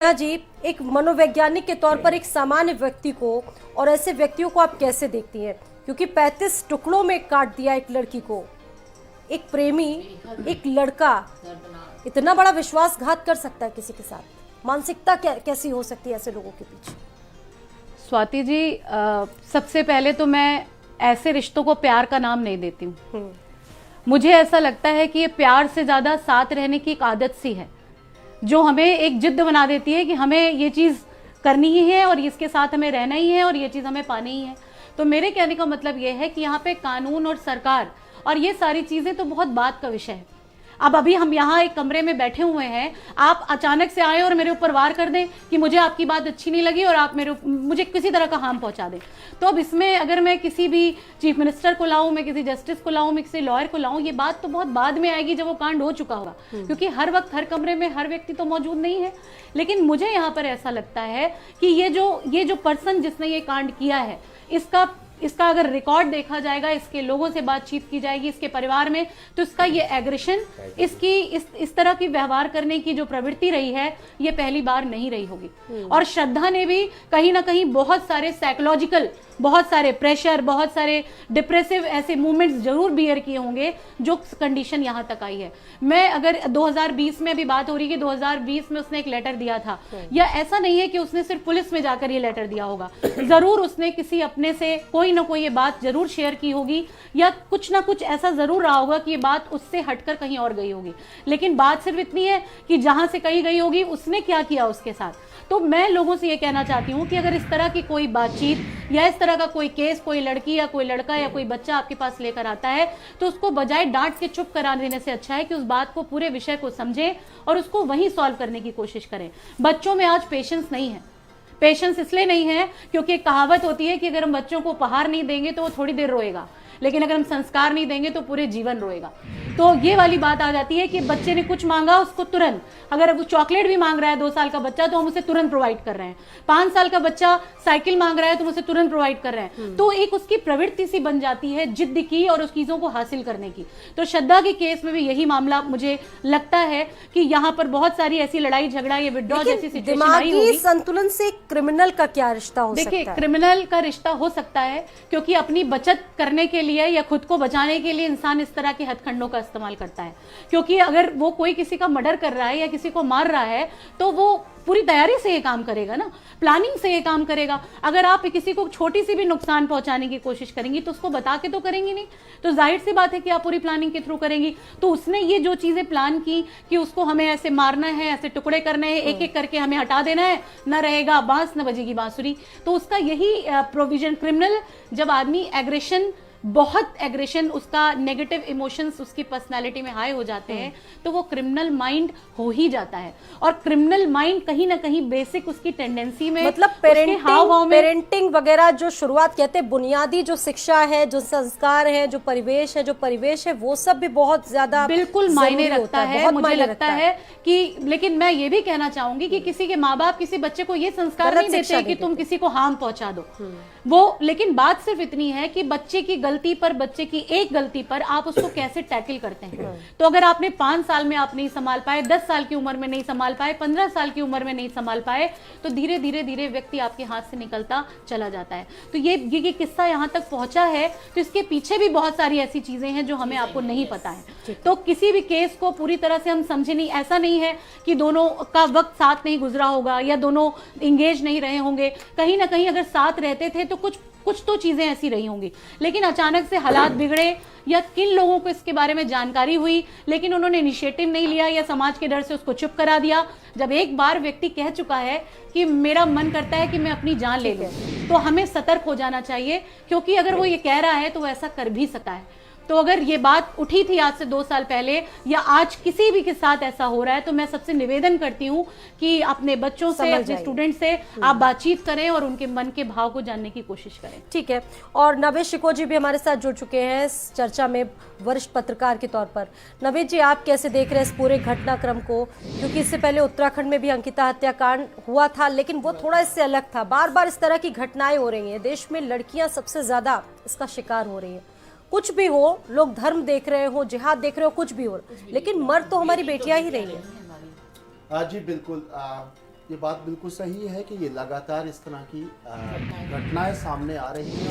जी, एक मनोवैज्ञानिक के तौर पर एक सामान्य व्यक्ति को और ऐसे व्यक्तियों को आप कैसे देखती हैं? क्योंकि 35 टुकड़ों में काट दिया एक लड़की को, एक प्रेमी, एक लड़का इतना बड़ा विश्वासघात कर सकता है किसी के साथ? मानसिकता कैसी हो सकती है ऐसे लोगों के पीछे? स्वाति जी, सबसे पहले तो मैं ऐसे रिश्तों को प्यार का नाम नहीं देती हूँ। मुझे ऐसा लगता है कि ये प्यार से ज्यादा साथ रहने की एक आदत सी है जो हमें एक जिद्द बना देती है कि हमें ये चीज करनी ही है और इसके साथ हमें रहना ही है और ये चीज हमें पानी ही है। तो मेरे कहने का मतलब ये है कि यहाँ पे कानून और सरकार और ये सारी चीजें तो बहुत बात का विषय है। अब अभी हम यहाँ एक कमरे में बैठे हुए हैं, आप अचानक से आए और मेरे ऊपर वार कर दें कि मुझे आपकी बात अच्छी नहीं लगी और आप मुझे किसी तरह का हार्म पहुंचा दें, तो अब इसमें अगर मैं किसी भी चीफ मिनिस्टर को लाऊं, मैं किसी जस्टिस को लाऊं, मैं किसी लॉयर को लाऊं, ये बात तो बहुत बाद में आएगी जब वो कांड हो चुका होगा, क्योंकि हर वक्त हर कमरे में हर व्यक्ति तो मौजूद नहीं है। लेकिन मुझे यहाँ पर ऐसा लगता है कि ये जो पर्सन जिसने ये कांड किया है, इसका अगर रिकॉर्ड देखा जाएगा, इसके लोगों से बातचीत की जाएगी, इसके परिवार में, तो इसका ये एग्रेशन, इसकी इस तरह की व्यवहार करने की जो प्रवृत्ति रही है, ये पहली बार नहीं रही होगी। और श्रद्धा ने भी कहीं ना कहीं बहुत सारे साइकोलॉजिकल, बहुत सारे प्रेशर, बहुत सारे डिप्रेसिव ऐसे मूवमेंट्स जरूर बियर किए होंगे जो कंडीशन यहाँ तक आई है। मैं अगर 2020 में अभी बात हो रही है कि 2020 में उसने एक लेटर दिया था, या ऐसा नहीं है कि उसने सिर्फ पुलिस में जाकर ये लेटर दिया होगा, जरूर उसने किसी अपने से कोई ना कोई ये बात जरूर शेयर की होगी, या कुछ ना कुछ ऐसा जरूर रहा होगा कि ये बात उससे हटकर कहीं और गई होगी। लेकिन बात सिर्फ इतनी है कि जहां से कहीं गई होगी उसने क्या किया उसके साथ। तो मैं लोगों से ये कहना चाहती हूँ कि अगर इस तरह की कोई बातचीत या इस तरह का कोई केस कोई लड़की या कोई लड़का या कोई बच्चा आपके पास लेकर आता है, तो उसको बजाय डांट के चुप करा देने से अच्छा है कि उस बात को, पूरे विषय को समझें और उसको वहीं सॉल्व करने की कोशिश करें। बच्चों में आज पेशेंस नहीं है। पेशेंस इसलिए नहीं है क्योंकि एक कहावत होती है कि अगर हम बच्चों को उपहार नहीं देंगे तो वो थोड़ी देर रोएगा, लेकिन अगर हम संस्कार नहीं देंगे तो पूरे जीवन रोएगा। तो ये वाली बात आ जाती है कि बच्चे ने कुछ मांगा, उसको तुरंत, अगर वो चॉकलेट भी मांग रहा है 2 साल का बच्चा, तो हम उसे तुरंत प्रोवाइड कर रहे हैं। 5 साल का बच्चा साइकिल मांग रहा है तो हम उसे तुरंत प्रोवाइड कर रहे हैं। तो एक उसकी प्रवृत्ति सी बन जाती है जिद्द की और उस चीजों को हासिल करने की। तो श्रद्धा के केस में भी यही मामला मुझे लगता है कि यहाँ पर बहुत सारी ऐसी लड़ाई झगड़ा, ये विड्रॉ जैसी सिचुएशन आई होगी। संतुलन से क्रिमिनल का क्या रिश्ता हो सकता है? देखिए, क्रिमिनल का रिश्ता हो सकता है क्योंकि अपनी बचत करने के लिए या खुद को बचाने के लिए इंसान इस तरह के हथकंडों का इस्तेमाल करता है। क्योंकि अगर वो कोई किसी का मर्डर कर रहा है या किसी को मार रहा है तो वो पूरी तैयारी से ये काम करेगा ना, प्लानिंग से ये काम करेगा। अगर आप किसी को छोटी सी भी नुकसान पहुंचाने की कोशिश करेंगी तो उसको बता के तो करेंगी नहीं, तो जाहिर सी बात है कि आप पूरी प्लानिंग के थ्रू करेंगी। तो उसने ये जो चीजें प्लान की कि उसको हमें ऐसे मारना है, ऐसे टुकड़े करने हैं, एक एक करके हमें हटा देना है, न रहेगा बांस न बजेगी बांसुरी, तो उसका यही प्रोविजन। क्रिमिनल जब आदमी एग्रेशन, बहुत एग्रेशन, उसका नेगेटिव इमोशंस उसकी पर्सनालिटी में हाई हो जाते हैं, तो वो क्रिमिनल माइंड हो ही जाता है। और क्रिमिनल माइंड कहीं ना कहीं बेसिक उसकी टेंडेंसी में, मतलब पेरेंटिंग वगैरह जो शुरुआत कहते हैं, बुनियादी जो शिक्षा है, जो संस्कार है, जो परिवेश है, वो सब भी बहुत ज्यादा बिल्कुल मायने रखता है। मुझे लगता है कि, लेकिन मैं ये भी कहना चाहूंगी कि किसी के माँ बाप किसी बच्चे को ये संस्कार नहीं देते कि तुम किसी को हार्म पहुंचा दो वो। लेकिन बात सिर्फ इतनी है कि बच्चे की गलती पर, बच्चे की एक गलती पर आप उसको कैसे टैकल करते हैं। तो अगर आपने 5 साल में आप नहीं संभाल पाए, 10 साल की उम्र में नहीं संभाल पाए, 15 साल की उम्र में नहीं संभाल पाए, तो धीरे धीरे धीरे व्यक्ति आपके हाथ से निकलता चला जाता है। तो ये किस्सा यहाँ तक पहुंचा है, तो इसके पीछे भी बहुत सारी ऐसी चीजें हैं जो हमें आपको नहीं पता है। तो किसी भी केस को पूरी तरह से हम समझे नहीं, ऐसा नहीं है कि दोनों का वक्त साथ नहीं गुजरा होगा या दोनों इंगेज नहीं रहे होंगे। कहीं ना कहीं अगर साथ रहते थे तो कुछ तो चीजें ऐसी रही होंगी, लेकिन अचानक से हालात बिगड़े या किन लोगों को इसके बारे में जानकारी हुई लेकिन उन्होंने इनिशिएटिव नहीं लिया या समाज के डर से उसको चुप करा दिया। जब एक बार व्यक्ति कह चुका है कि मेरा मन करता है कि मैं अपनी जान ले लूं, तो हमें सतर्क हो जाना चाहिए, क्योंकि अगर वो ये कह रहा है तो वो ऐसा कर भी सकता है। तो अगर ये बात उठी थी आज से 2 साल पहले या आज किसी भी के साथ ऐसा हो रहा है, तो मैं सबसे निवेदन करती हूँ कि अपने बच्चों से, अपने स्टूडेंट से आप बातचीत करें और उनके मन के भाव को जानने की कोशिश करें। ठीक है। और नवेद शिको जी भी हमारे साथ जुड़ चुके हैं इस चर्चा में, वरिष्ठ पत्रकार के तौर पर। नवेद जी, आप कैसे देख रहे हैं इस पूरे घटनाक्रम को? क्योंकि इससे पहले उत्तराखंड में भी अंकिता हत्याकांड हुआ था, लेकिन वो थोड़ा इससे अलग था। बार बार इस तरह की घटनाएं हो रही हैं, देश में लड़कियां सबसे ज्यादा इसका शिकार हो रही है। कुछ भी हो, लोग धर्म देख रहे हो, जिहाद देख रहे हो, कुछ भी हो, लेकिन मर तो हमारी बेटियां ही रही है। जी बिल्कुल। ये बात बिल्कुल सही है कि ये लगातार इस तरह की घटनाएं सामने आ रही हैं